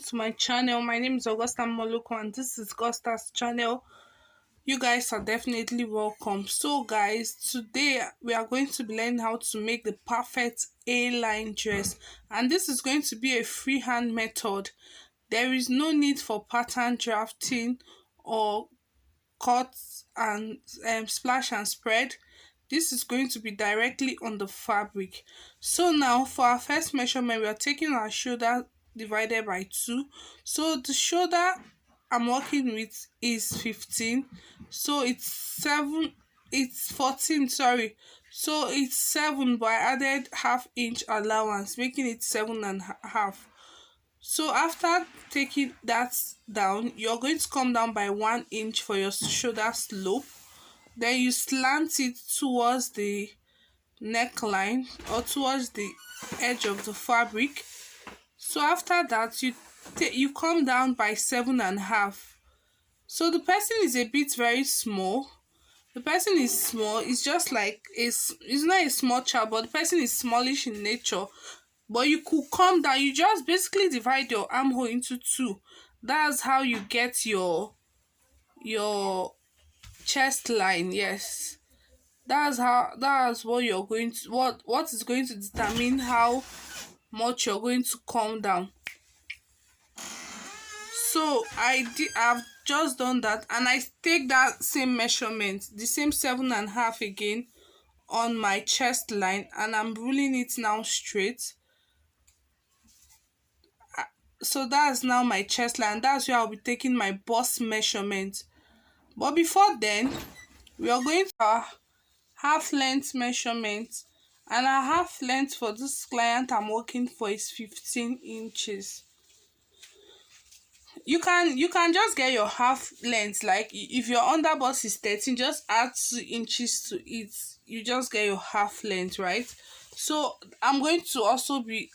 to my channel. My name is Augusta Moloko and this is GUSTA'S channel. You guys are definitely welcome. So guys, today we are going to be learning how to make the perfect A-line dress, and this is going to be a freehand method. There is no need for pattern drafting or cut and splash and spread. This is going to be directly on the fabric. So now for our first measurement, we are taking our shoulder divided by 2. So the shoulder I'm working with is 15, so it's 14, sorry, so it's 7, but I added half inch allowance, making it 7.5. So after taking that down, you're going to come down by 1 inch for your shoulder slope. Then you slant it towards the neckline or towards the edge of the fabric. So after that, you come down by 7.5. So the person is a bit very small. The person is small. It's just like it's not a small child, but the person is smallish in nature. But you could come down. You just basically divide your armhole into 2. That's how you get your chest line. Yes, that's what you're going to what is going to determine how much you're going to come down. So I've just done that, and I take that same measurement, the same 7.5 again, on my chest line, and I'm ruling it now straight. So that's now my chest line. That's where I'll be taking my bust measurement. But before then, we are going to our half length measurement, and our half length for this client I'm working for is 15 inches. You can just get your half length. Like if your underbust is 13, just add 2 inches to it, you just get your half length, right? So I'm going to also be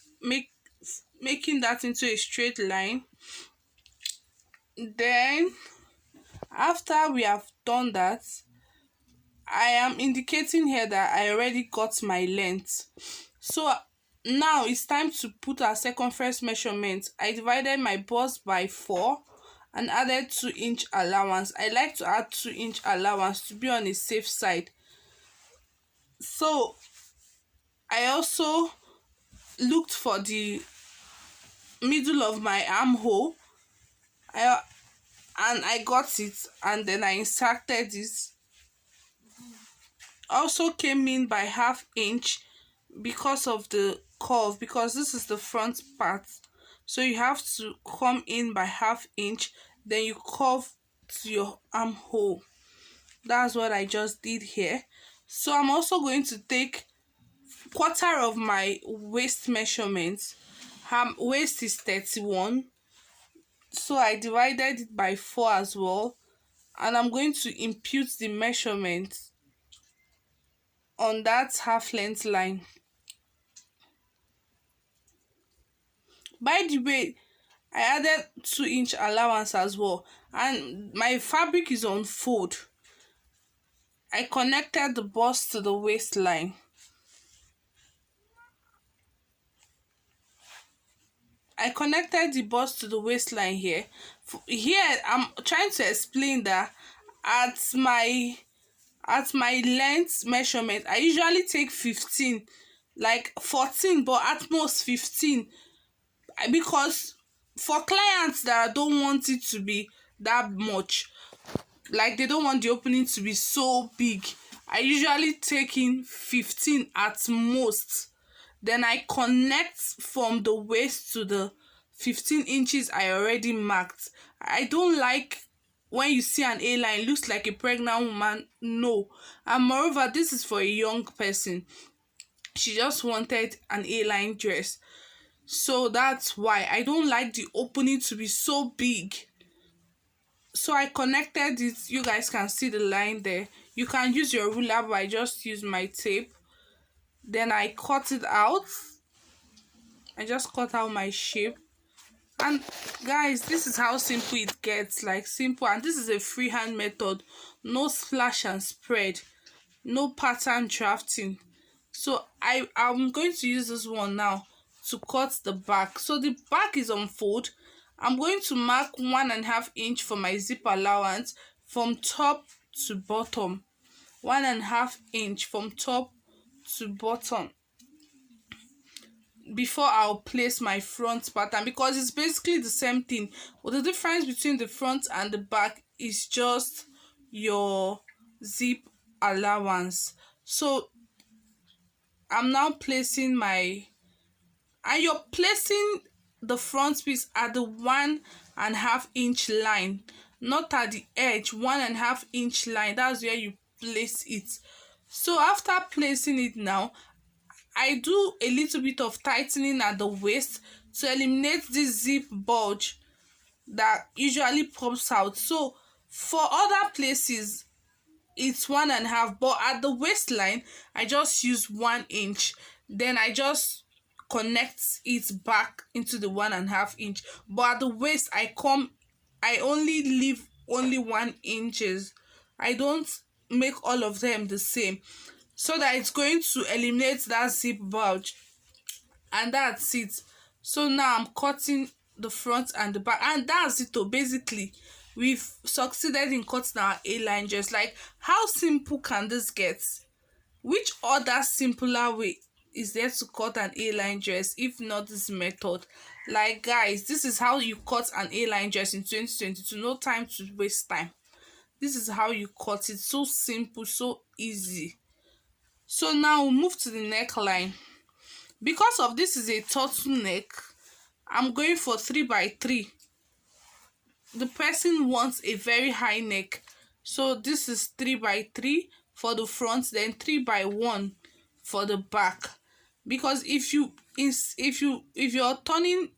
making that into a straight line. Then after we have done that, I am indicating here that I already got my length. So now it's time to put our circumference measurement. I divided my bust by 4 and added 2 inch allowance. I like to add 2 inch allowance to be on a safe side. So I also looked for the middle of my armhole, and I got it, and then I inserted this. Also came in by half inch because of the curve, because this is the front part, so you have to come in by half inch, then you curve to your armhole. That's what I just did here. So I'm also going to take quarter of my waist measurement. Waist is 31, so I divided it by 4 as well, and I'm going to impute the measurement on that half length line. By the way, I added 2 inch allowance as well, and my fabric is on fold. I connected the bust to the waistline. I connected the bust to the waistline here. Here I'm trying to explain that at my length measurement, I usually take 15, like 14, but at most 15, because for clients that don't want it to be that much, like they don't want the opening to be so big, I usually take in 15 at most. Then I connect from the waist to the 15 inches I already marked. I don't like when you see an A-line, it looks like a pregnant woman. No. And moreover, this is for a young person. She just wanted an A-line dress. So that's why I don't like the opening to be so big. So I connected it. You guys can see the line there. You can use your ruler, but I just use my tape. Then I cut it out. I just cut out my shape. And guys, this is how simple it gets. Like simple. And this is a freehand method. No splash and spread. No pattern drafting. So I'm going to use this one now to cut the back. So the back is on fold, I'm going to mark 1.5 inch for my zip allowance from top to bottom. 1.5 inch from top to bottom before I'll place my front pattern, because it's basically the same thing, but the difference between the front and the back is just your zip allowance. So I'm now placing my, and you're placing the front piece at the 1.5 inch line, not at the edge. 1.5 inch line, that's where you place it. So after placing it now, I do a little bit of tightening at the waist to eliminate this zip bulge that usually pops out. So for other places it's 1.5, but at the waistline I just use 1 inch, then I just connect it back into the 1.5 inch. But at the waist I only leave only 1 inches. I don't make all of them the same, so that it's going to eliminate that zip bulge, and that's it. So now I'm cutting the front and the back, and that's it. Oh, basically we've succeeded in cutting our A-line dress. Like, how simple can this get? Which other simpler way is there to cut an A-line dress if not this method? Like, guys, this is how you cut an A-line dress in 2022. No time to waste time. This is how you cut it. So simple, so easy. So now we'll move to the neckline. Because of this is a turtleneck, I'm going for 3x3. The person wants a very high neck, so this is 3x3 for the front, then 3x1 for the back. Because if you're turning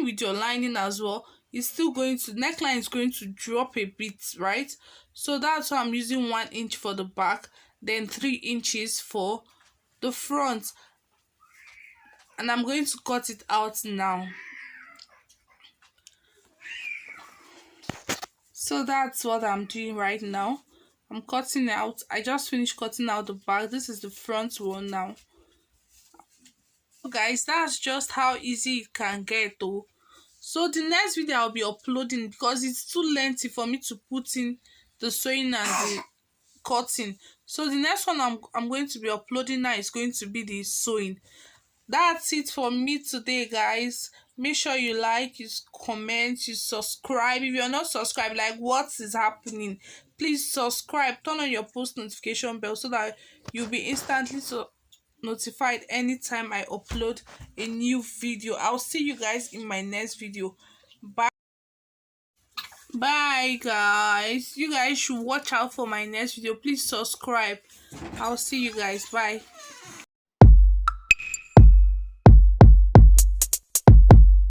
with your lining as well, it's still going to, neckline is going to drop a bit, right? So that's why I'm using 1 inch for the back, then 3 inches for the front, and I'm going to cut it out now. So that's what I'm doing right now. I'm cutting out. I just finished cutting out the back. This is the front one now. Guys, that's just how easy it can get though. So the next video I'll be uploading, because it's too lengthy for me to put in the sewing and the cutting. So the next one I'm going to be uploading now is going to be the sewing. That's it for me today, guys. Make sure you like, you comment, you subscribe. If you're not subscribed, like, what is happening? Please subscribe, turn on your post notification bell so that you'll be instantly notified anytime I upload a new video. I'll see you guys in my next video. Bye guys. You guys should watch out for my next video. Please subscribe. I'll see you guys. Bye.